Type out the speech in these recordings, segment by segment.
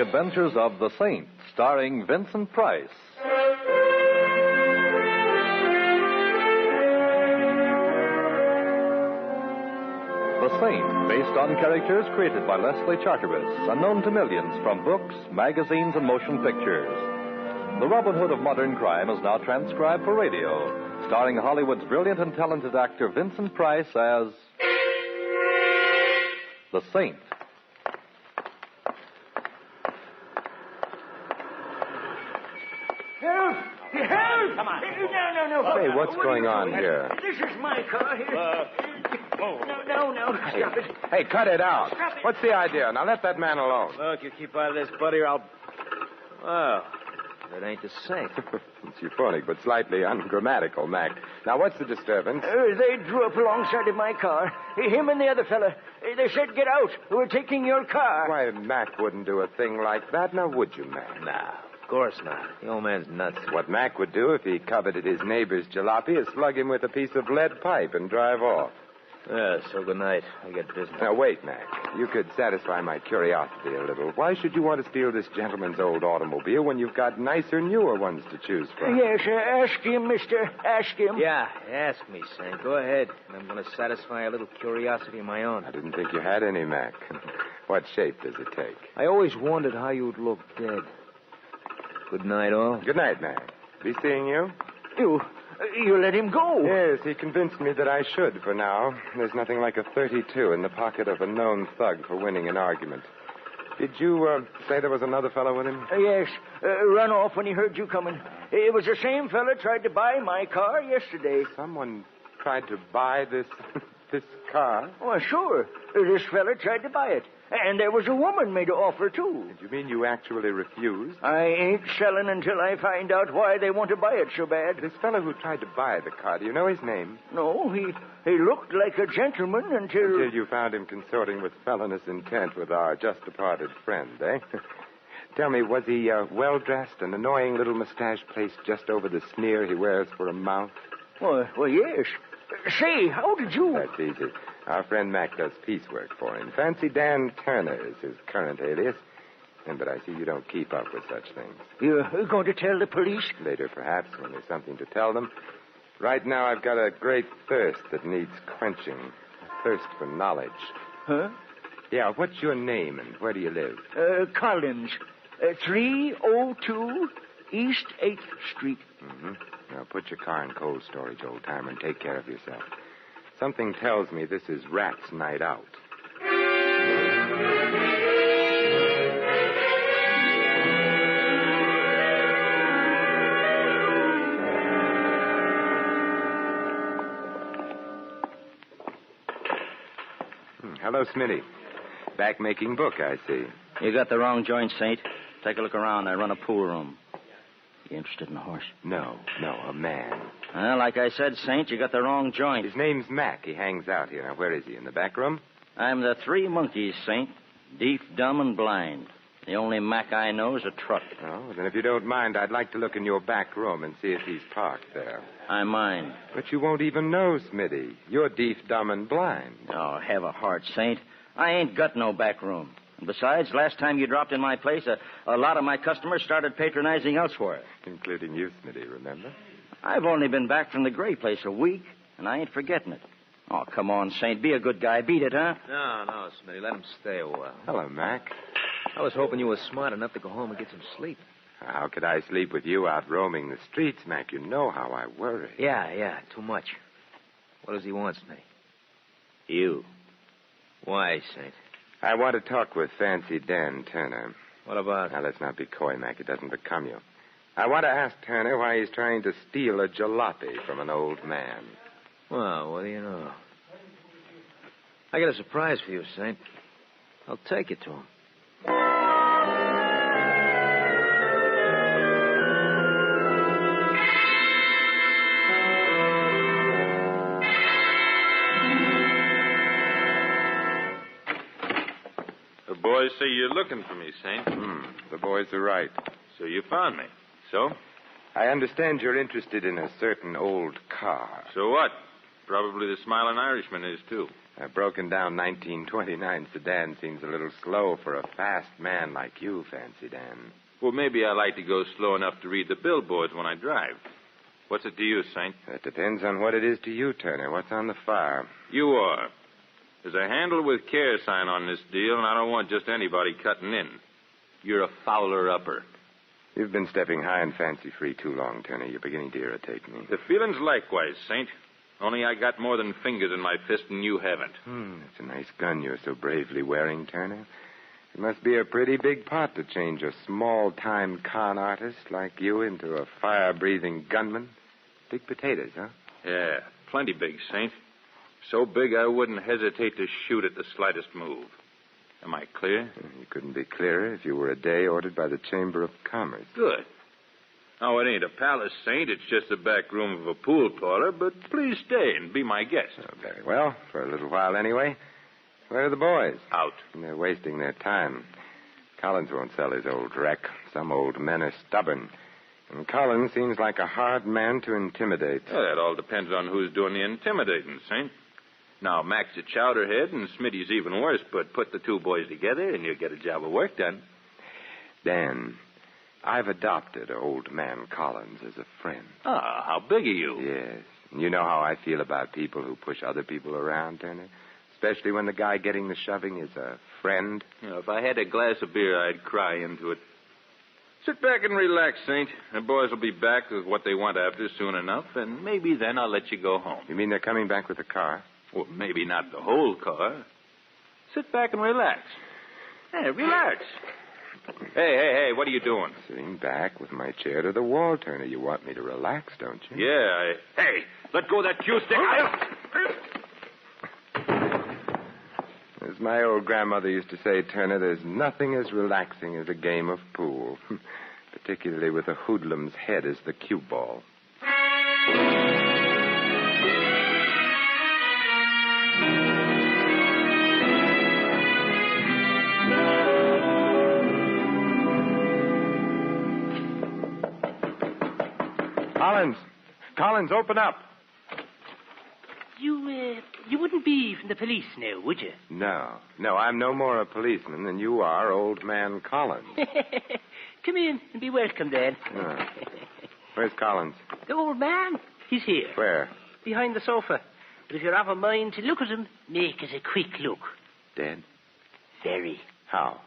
The Adventures of the Saint, starring Vincent Price. The Saint, based on characters created by Leslie Charteris and known to millions from books, magazines, and motion pictures. The Robin Hood of modern crime is now transcribed for radio, starring Hollywood's brilliant and talented actor Vincent Price as the Saint. Help! Help! Come on. No. Hey, what's going on here? This is my car here. No. Stop it. Hey, cut it out. Stop it. What's the idea? Now let that man alone. Look, you keep out of this, buddy, or I'll... Well, that ain't the Saint. It's euphonic, but slightly ungrammatical, Mac. Now, what's the disturbance? They drew up alongside of my car. Him and the other fella. They said, get out. We're taking your car. Why, Mac wouldn't do a thing like that, now would you, Mac? Nah, of course not. The old man's nuts. What Mac would do if he coveted his neighbor's jalopy is slug him with a piece of lead pipe and drive off. Yeah, so good night. I get business. Now, wait, Mac. You could satisfy my curiosity a little. Why should you want to steal this gentleman's old automobile when you've got nicer, newer ones to choose from? Yes, ask him, mister. Ask him. Yeah, ask me, Saint. Go ahead. And I'm going to satisfy a little curiosity of my own. I didn't think you had any, Mac. What shape does it take? I always wondered how you'd look dead. Good night, all. Good night, Mac. Be seeing you? You let him go. Yes, he convinced me that I should for now. There's nothing like a 32 in the pocket of a known thug for winning an argument. Did you say there was another fellow with him? Yes. Run off when he heard you coming. It was the same fella tried to buy my car yesterday. Someone tried to buy this car? Oh, sure. This fella tried to buy it. And there was a woman made an offer, too. Did you mean you actually refused? I ain't selling until I find out why they want to buy it so bad. This fellow who tried to buy the car, do you know his name? No, he looked like a gentleman until... Until you found him consorting with felonious intent with our just-departed friend, eh? Tell me, was he well-dressed, an annoying little mustache placed just over the sneer he wears for a mouth? Well, yes. Say, how did you... That's easy. Our friend Mac does piecework for him. Fancy Dan Turner is his current alias. But I see you don't keep up with such things. You're going to tell the police? Later, perhaps, when there's something to tell them. Right now, I've got a great thirst that needs quenching. A thirst for knowledge. Huh? Yeah, what's your name and where do you live? Collins. 302 East 8th Street. Mm-hmm. Now, put your car in cold storage, old-timer, and take care of yourself. Something tells me this is Rat's night out. Hello, Smitty. Back making book, I see. You got the wrong joint, Saint. Take a look around. I run a pool room. You interested in a horse? No, a man. Well, like I said, Saint, you got the wrong joint. His name's Mac. He hangs out here. Now, where is he? In the back room? I'm the three monkeys, Saint. Deaf, dumb, and blind. The only Mac I know is a truck. Oh, then if you don't mind, I'd like to look in your back room and see if he's parked there. I mind. But you won't even know, Smitty. You're deaf, dumb, and blind. Oh, have a heart, Saint. I ain't got no back room. And besides, last time you dropped in my place, a lot of my customers started patronizing elsewhere. Including you, Smitty, remember? I've only been back from the gray place a week, and I ain't forgetting it. Oh, come on, Saint. Be a good guy. Beat it, huh? No, Smitty. Let him stay a while. Hello, Mac. I was hoping you were smart enough to go home and get some sleep. How could I sleep with you out roaming the streets, Mac? You know how I worry. Yeah, too much. What does he want, Smitty? You. Why, Saint? I want to talk with Fancy Dan Turner. What about? Now, let's not be coy, Mac. It doesn't become you. I want to ask Turner why he's trying to steal a jalopy from an old man. Well, what do you know? I got a surprise for you, Saint. I'll take it to him. The boys say you're looking for me, Saint. The boys are right. So you found me. So? I understand you're interested in a certain old car. So what? Probably the Smiling Irishman is, too. A broken-down 1929 sedan seems a little slow for a fast man like you, Fancy Dan. Well, maybe I like to go slow enough to read the billboards when I drive. What's it to you, Saint? That depends on what it is to you, Turner. What's on the fire? You are. There's a handle with care sign on this deal, and I don't want just anybody cutting in. You're a fouler-upper. You've been stepping high and fancy-free too long, Turner. You're beginning to irritate me. The feeling's likewise, Saint. Only I got more than fingers in my fist and you haven't. That's a nice gun you're so bravely wearing, Turner. It must be a pretty big pot to change a small-time con artist like you into a fire-breathing gunman. Big potatoes, huh? Yeah, plenty big, Saint. So big I wouldn't hesitate to shoot at the slightest move. Am I clear? You couldn't be clearer if you were a day ordered by the Chamber of Commerce. Good. Now, it ain't a palace, Saint. It's just the back room of a pool parlor, but please stay and be my guest. Oh, very well, for a little while anyway. Where are the boys? Out. They're wasting their time. Collins won't sell his old wreck. Some old men are stubborn. And Collins seems like a hard man to intimidate. Well, that all depends on who's doing the intimidating, Saint. Now, Mac's a chowderhead and Smitty's even worse, but put the two boys together and you'll get a job of work done. Dan, I've adopted old man Collins as a friend. Ah, how big are you? Yes. And you know how I feel about people who push other people around, Turner? Especially when the guy getting the shoving is a friend. You know, if I had a glass of beer, I'd cry into it. Sit back and relax, Saint. The boys will be back with what they want after soon enough, and maybe then I'll let you go home. You mean they're coming back with a car? Well, maybe not the whole car. Sit back and relax. Hey, relax. Hey, what are you doing? Sitting back with my chair to the wall, Turner. You want me to relax, don't you? Yeah, Hey, let go of that cue stick. As my old grandmother used to say, Turner, there's nothing as relaxing as a game of pool. Particularly with a hoodlum's head as the cue ball. Collins, open up. You wouldn't be from the police now, would you? No, I'm no more a policeman than you are, old man Collins. Come in and be welcome, then. Where's Collins? The old man, he's here. Where? Behind the sofa. But if you're of a mind to look at him, make it a quick look. Dead? Very. How?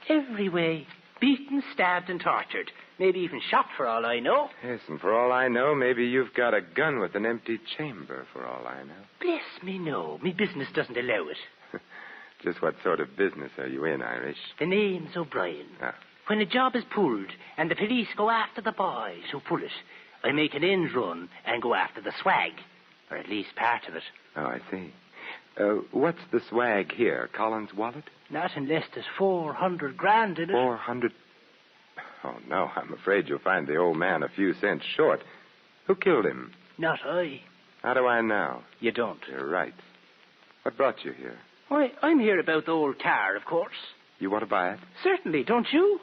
Every way. Beaten, stabbed, and tortured. Maybe even shot, for all I know. Yes, and for all I know, maybe you've got a gun with an empty chamber, for all I know. Bless me, no. Me business doesn't allow it. Just what sort of business are you in, Irish? The name's O'Brien. Ah. When a job is pulled and the police go after the boys who pull it, I make an end run and go after the swag. Or at least part of it. Oh, I see. What's the swag here? Collins' wallet? Not unless there's 400 grand in it. 400? Oh, no, I'm afraid you'll find the old man a few cents short. Who killed him? Not I. How do I know? You don't. You're right. What brought you here? Why, I'm here about the old car, of course. You want to buy it? Certainly, don't you?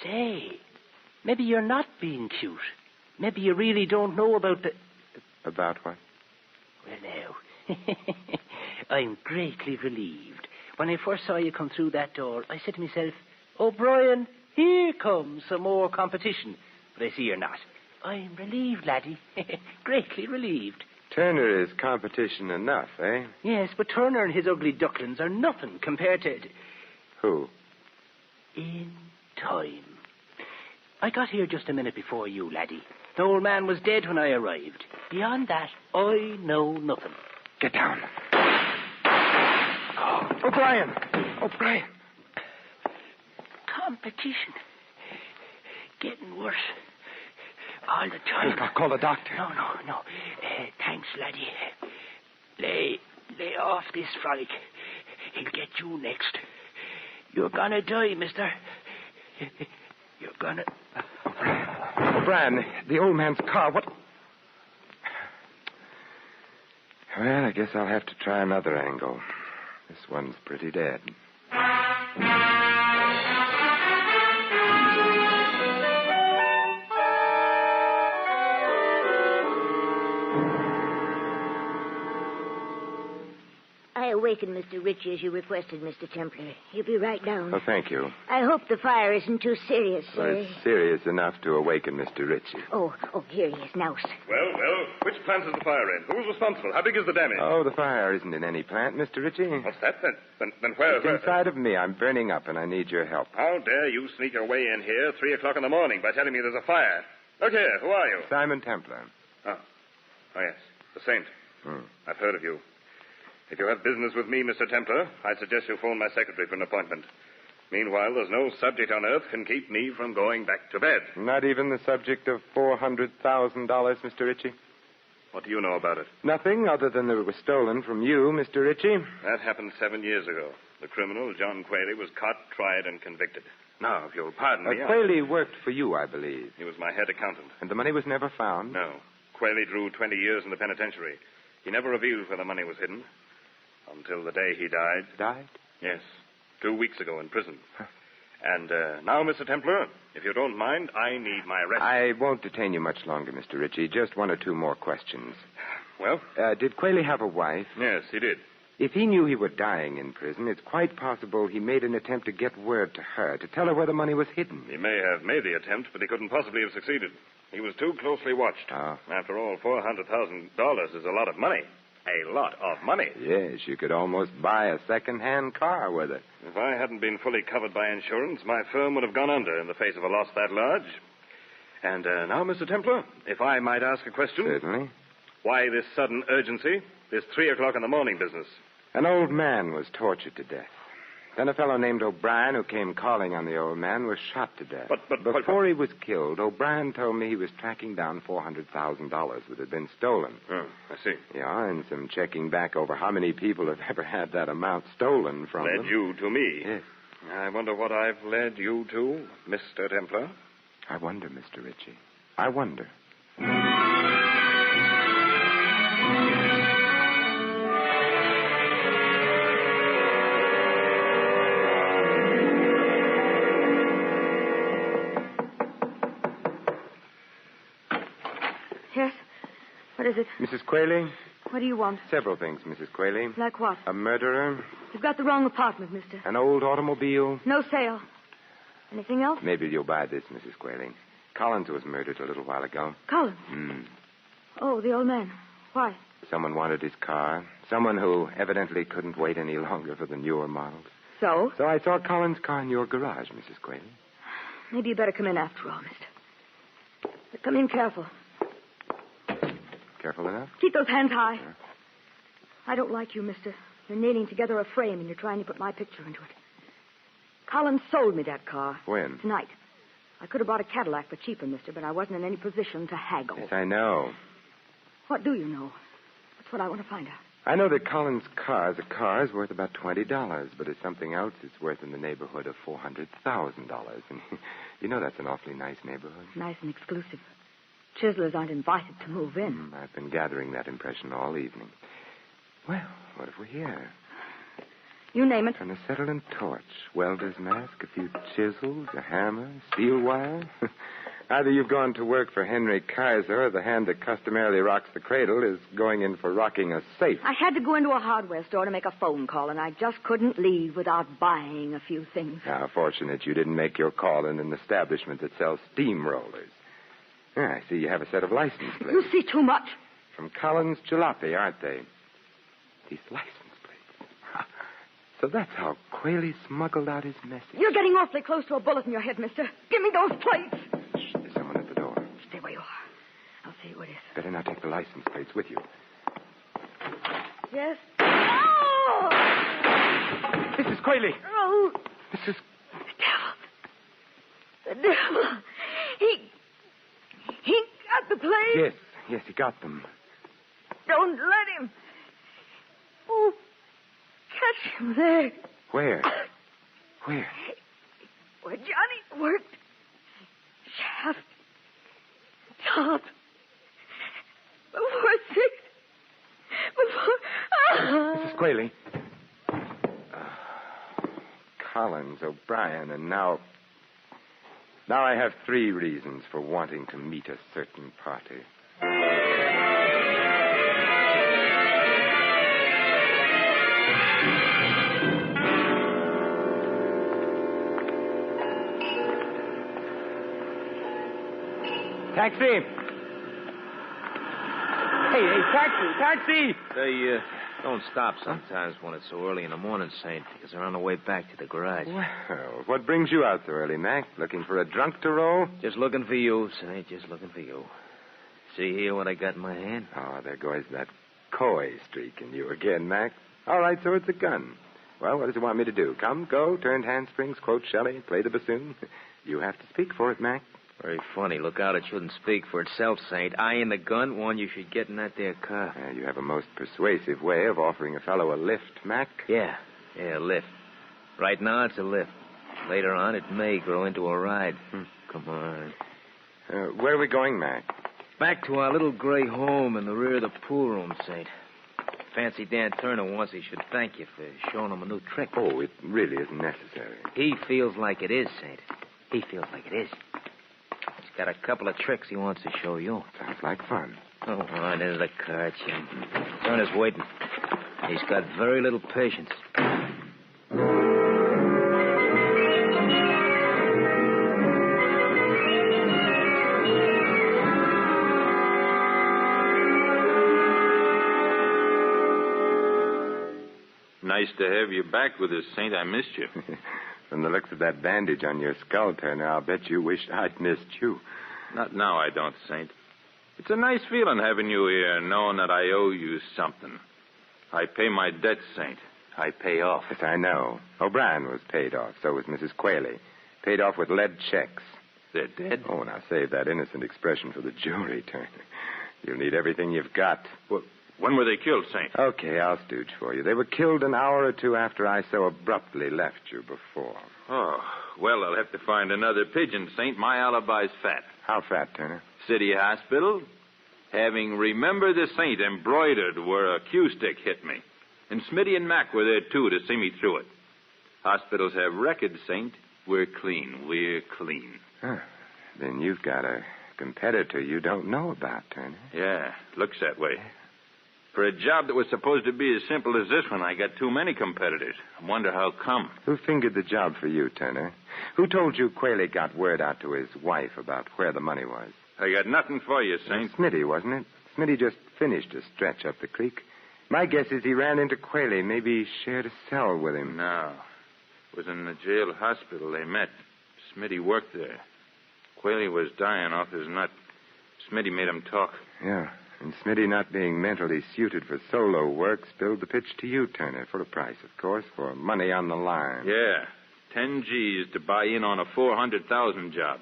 Say, maybe you're not being cute. Maybe you really don't know about the... About what? Well, now, I'm greatly relieved. When I first saw you come through that door, I said to myself, O'Brien, here comes some more competition. But I see you're not. I'm relieved, laddie. Greatly relieved. Turner is competition enough, eh? Yes, but Turner and his ugly ducklings are nothing compared to... Who? In time. I got here just a minute before you, laddie. The old man was dead when I arrived. Beyond that, I know nothing. Get down. Oh, O'Brien! Competition. Getting worse. All the time. I'll call the doctor. No. Thanks, laddie. Lay off this frolic. He'll get you next. You're gonna die, mister. You're gonna... O'Brien, the old man's car, what... Well, I guess I'll have to try another angle. This one's pretty dead. I awakened Mr. Ritchie as you requested, Mr. Templar. He'll be right down. Oh, thank you. I hope the fire isn't too serious, Well, sir. it's serious enough to awaken Mr. Ritchie. Oh, here he is now, sir. Well, which plant is the fire in? Who's responsible? How big is the damage? Oh, the fire isn't in any plant, Mr. Ritchie. What's that? Then where? It's inside of me. I'm burning up, and I need your help. How dare you sneak your way in here 3 o'clock in the morning by telling me there's a fire? Look here, who are you? Simon Templar. Oh, yes, the Saint. I've heard of you. If you have business with me, Mr. Templar, I suggest you phone my secretary for an appointment. Meanwhile, there's no subject on earth can keep me from going back to bed. Not even the subject of $400,000, Mr. Ritchie? What do you know about it? Nothing other than that it was stolen from you, Mr. Ritchie. That happened 7 years ago. The criminal, John Quayle, was caught, tried, and convicted. Now, if you'll pardon me... Quayle worked for you, I believe. He was my head accountant. And the money was never found? No. Quayle drew 20 years in the penitentiary. He never revealed where the money was hidden. Until the day he died. Died? Yes. 2 weeks ago in prison. And now, Mr. Templar, if you don't mind, I need my rest. I won't detain you much longer, Mr. Ritchie. Just 1 or 2 more questions. Well? Did Quayle have a wife? Yes, he did. If he knew he were dying in prison, it's quite possible he made an attempt to get word to her, to tell her where the money was hidden. He may have made the attempt, but he couldn't possibly have succeeded. He was too closely watched. Oh. After all, $400,000 is a lot of money. A lot of money. Yes, you could almost buy a second-hand car with it. If I hadn't been fully covered by insurance, my firm would have gone under in the face of a loss that large. And now, Mr. Templar, if I might ask a question. Certainly. Why this sudden urgency, this 3 o'clock in the morning business? An old man was tortured to death. Then a fellow named O'Brien, who came calling on the old man, was shot to death. But before he was killed, O'Brien told me he was tracking down $400,000 that had been stolen. Oh, I see. Yeah, and some checking back over how many people have ever had that amount stolen from them. Led you to me. Yes. I wonder what I've led you to, Mr. Templar. I wonder, Mr. Ritchie. I wonder. Yes? What is it? Mrs. Quayle? What do you want? Several things, Mrs. Quayle. Like what? A murderer. You've got the wrong apartment, mister. An old automobile. No sale. Anything else? Maybe you'll buy this, Mrs. Quayle. Collins was murdered a little while ago. Collins? Oh, the old man. Why? Someone wanted his car. Someone who evidently couldn't wait any longer for the newer models. So? So I saw Collins' car in your garage, Mrs. Quayle. Maybe you better come in after all, mister. But come in careful. Careful enough? Keep those hands high. Yeah. I don't like you, mister. You're nailing together a frame and you're trying to put my picture into it. Collins sold me that car. When? Tonight. I could have bought a Cadillac for cheaper, mister, but I wasn't in any position to haggle. Yes, I know. What do you know? That's what I want to find out. I know that Collins' car as a car is worth about $20, but as something else, it's worth in the neighborhood of $400,000. And you know that's an awfully nice neighborhood. Nice and exclusive. Chiselers aren't invited to move in. I've been gathering that impression all evening. Well, what have we here? You name it. An acetylene torch, welder's mask, a few chisels, a hammer, steel wire. Either you've gone to work for Henry Kaiser, or the hand that customarily rocks the cradle is going in for rocking a safe. I had to go into a hardware store to make a phone call, and I just couldn't leave without buying a few things. How fortunate you didn't make your call in an establishment that sells steamrollers. I see you have a set of license plates. You see too much. From Collins Jalopy, aren't they? These license plates. So that's how Quayle smuggled out his message. You're getting awfully close to a bullet in your head, mister. Give me those plates. Shh, there's someone at the door. Stay where you are. I'll see who it is. Better not take the license plates with you. Yes? Oh! Mrs. Quayle! Oh! Mrs. The devil. He got the plates. Yes, he got them. Don't let him. Oh, catch him there. Where? Where Johnny worked. Shaft. Top. Before 6. Mrs. Quayle. Collins, O'Brien, and now I have 3 reasons for wanting to meet a certain party. Taxi! Hey, taxi! They don't stop sometimes when it's so early in the morning, Saint, because they're on the way back to the garage. Well, what brings you out so early, Mac? Looking for a drunk to roll? Just looking for you, Saint, just looking for you. See here what I got in my hand? Oh, there goes that coy streak in you again, Mac. All right, so it's a gun. Well, what does it want me to do? Come, go, turned handsprings, quote Shelley, play the bassoon? You have to speak for it, Mac. Very funny. Look out, it shouldn't speak for itself, Saint. I and the gun warn you should get in that there car. You have a most persuasive way of offering a fellow a lift, Mac. Yeah, a lift. Right now, it's a lift. Later on, it may grow into a ride. Come on. Where are we going, Mac? Back to our little gray home in the rear of the pool room, Saint. Fancy Dan Turner wants he should thank you for showing him a new trick. Oh, it really isn't necessary. He feels like it is, Saint. He feels like it is. He's got a couple of tricks he wants to show you. Sounds like fun. Oh, on into the car, Jim. Turner's waiting. He's got very little patience. Nice to have you back with us, Saint. I missed you. From the looks of that bandage on your skull, Turner, I'll bet you wish I'd missed you. Not now, I don't, Saint. It's a nice feeling having you here, knowing that I owe you something. I pay my debts, Saint. I pay off. Yes, I know. O'Brien was paid off. So was Mrs. Qualey. Paid off with lead checks. They're dead? Oh, now save that innocent expression for the jury, Turner. You'll need everything you've got. Well, when were they killed, Saint? Okay, I'll stooge for you. They were killed an hour or two after I so abruptly left you before. Oh, well, I'll have to find another pigeon, Saint. My alibi's fat. How fat, Turner? City hospital. Having Remember the Saint embroidered where a cue stick hit me. And Smitty and Mac were there, too, to see me through it. Hospitals have records, Saint. We're clean. We're clean. Huh. Then you've got a competitor you don't know about, Turner. Yeah, looks that way. For a job that was supposed to be as simple as this one, I got too many competitors. I wonder how come. Who fingered the job for you, Turner? Who told you Qualey got word out to his wife about where the money was? I got nothing for you, Saint. Smitty, wasn't it? Smitty just finished a stretch up the creek. My guess is he ran into Qualey, maybe shared a cell with him. No. It was in the jail hospital they met. Smitty worked there. Qualey was dying off his nut. Smitty made him talk. Yeah. And Smitty, not being mentally suited for solo work, spilled the pitch to you, Turner, for a price, of course, for money on the line. Yeah, 10 G's to buy in on a 400,000 job.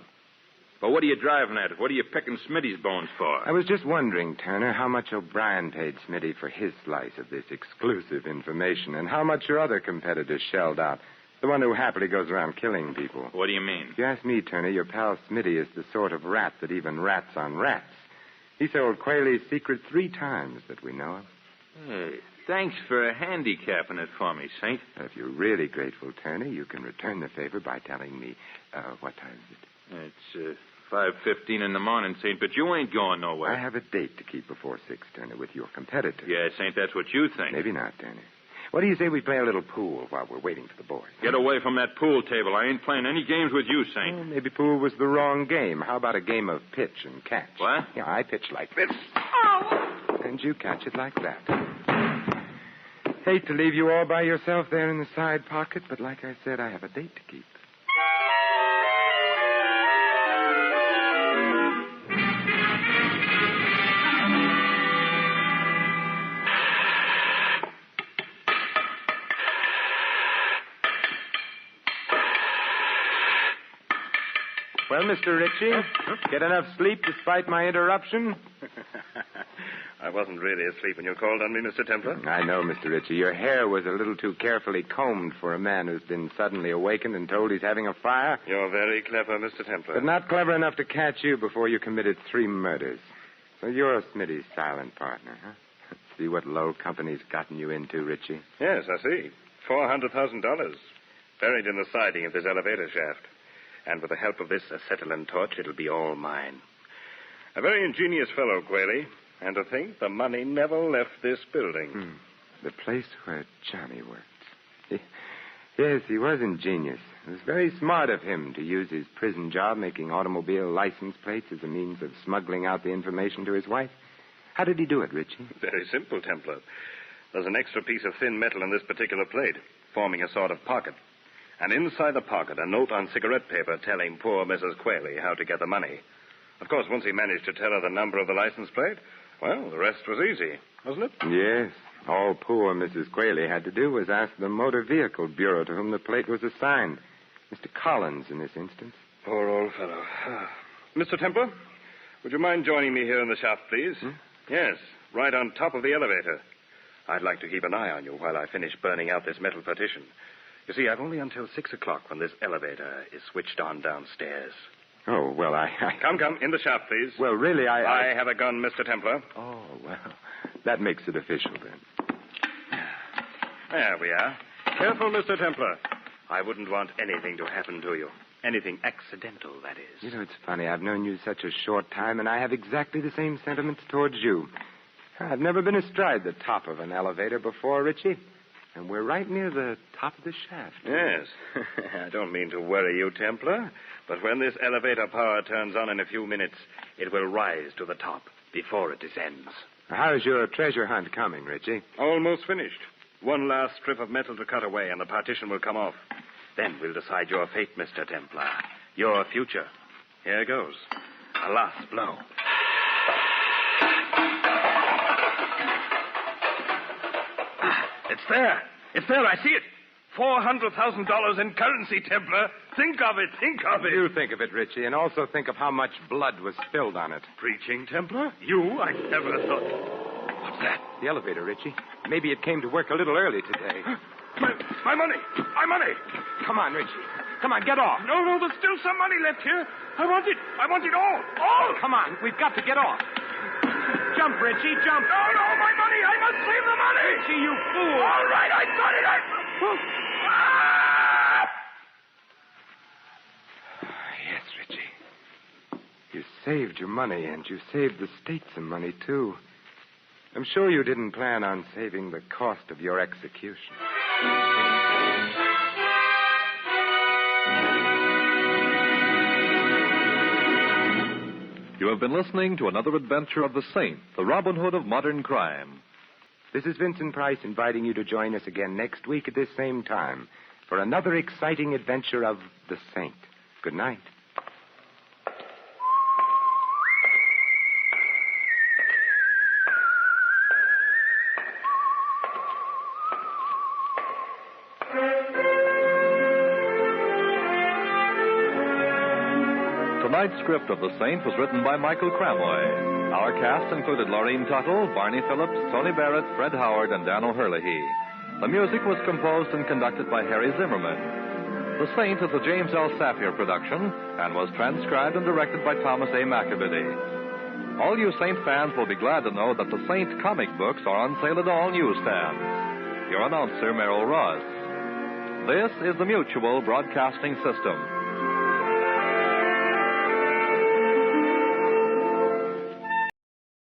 But what are you driving at? What are you picking Smitty's bones for? I was just wondering, Turner, how much O'Brien paid Smitty for his slice of this exclusive information, and how much your other competitors shelled out. The one who happily goes around killing people. What do you mean? If you ask me, Turner, your pal Smitty is the sort of rat that even rats on rats. He sold Qualey's secret 3 times that we know of. Hey, thanks for handicapping it for me, Saint. If you're really grateful, Turner, you can return the favor by telling me what time is it. It's 5:15 in the morning, Saint, but you ain't going nowhere. I have a date to keep before 6, Turner, with your competitor. Yeah, Saint, that's what you think. Maybe not, Turner. What do you say we play a little pool while we're waiting for the boys? Get away from that pool table. I ain't playing any games with you, Saint. Well, maybe pool was the wrong game. How about a game of pitch and catch? What? Yeah, I pitch like this. Oh! And you catch it like that. Hate to leave you all by yourself there in the side pocket, but like I said, I have a date to keep. Well, Mr. Ritchie, get enough sleep despite my interruption? I wasn't really asleep when you called on me, Mr. Templar. I know, Mr. Ritchie. Your hair was a little too carefully combed for a man who's been suddenly awakened and told he's having a fire. You're very clever, Mr. Templar. But not clever enough to catch you before you committed 3 murders. So you're Smitty's silent partner, huh? See what low company's gotten you into, Ritchie? Yes, I see. $400,000. Buried in the siding of this elevator shaft. And with the help of this acetylene torch, it'll be all mine. A very ingenious fellow, Qualey. And to think the money never left this building. The place where Johnny worked. Yes, he was ingenious. It was very smart of him to use his prison job making automobile license plates as a means of smuggling out the information to his wife. How did he do it, Richie? Very simple, Templar. There's an extra piece of thin metal in this particular plate, forming a sort of pocket. And inside the pocket, a note on cigarette paper telling poor Mrs. Quayle how to get the money. Of course, once he managed to tell her the number of the license plate, well, the rest was easy, wasn't it? Yes. All poor Mrs. Quayle had to do was ask the Motor Vehicle Bureau to whom the plate was assigned. Mr. Collins, in this instance. Poor old fellow. Mr. Templar, would you mind joining me here in the shaft, please? Yes, right on top of the elevator. I'd like to keep an eye on you while I finish burning out this metal partition. You see, I've only until 6 o'clock when this elevator is switched on downstairs. Oh, well, Come, in the shaft, please. Well, really, I have a gun, Mr. Templar. Oh, well, that makes it official, then. There we are. Careful, Mr. Templar. I wouldn't want anything to happen to you. Anything accidental, that is. You know, it's funny. I've known you such a short time, and I have exactly the same sentiments towards you. I've never been astride the top of an elevator before, Richie. And we're right near the top of the shaft. Yes. I don't mean to worry you, Templar, but when this elevator power turns on in a few minutes, it will rise to the top before it descends. How's your treasure hunt coming, Richie? Almost finished. One last strip of metal to cut away, and the partition will come off. Then we'll decide your fate, Mr. Templar. Your future. Here goes. A last blow. It's there. It's there. I see it. $400,000 in currency, Templar. Think of it. Think of it. You think of it, Richie, and also think of how much blood was spilled on it. Preaching, Templar? You? I never thought. What's that? The elevator, Richie. Maybe it came to work a little early today. My money. My money. Come on, Richie. Come on, get off. No, there's still some money left here. I want it. I want it all. All. Come on. We've got to get off. Jump, Richie, jump. No, my money. I must save the money. Richie, you fool. All right, I got it. Yes, Richie. You saved your money, and you saved the state some money, too. I'm sure you didn't plan on saving the cost of your execution. You have been listening to another adventure of the Saint, the Robin Hood of modern crime. This is Vincent Price inviting you to join us again next week at this same time for another exciting adventure of the Saint. Good night. Tonight's script of The Saint was written by Michael Cramoy. Our cast included Laureen Tuttle, Barney Phillips, Tony Barrett, Fred Howard, and Dan O'Herlihy. The music was composed and conducted by Harry Zimmerman. The Saint is a James L. Safier production and was transcribed and directed by Thomas A. McAbiddy. All you Saint fans will be glad to know that the Saint comic books are on sale at all newsstands. Your announcer, Merrill Ross. This is the Mutual Broadcasting System.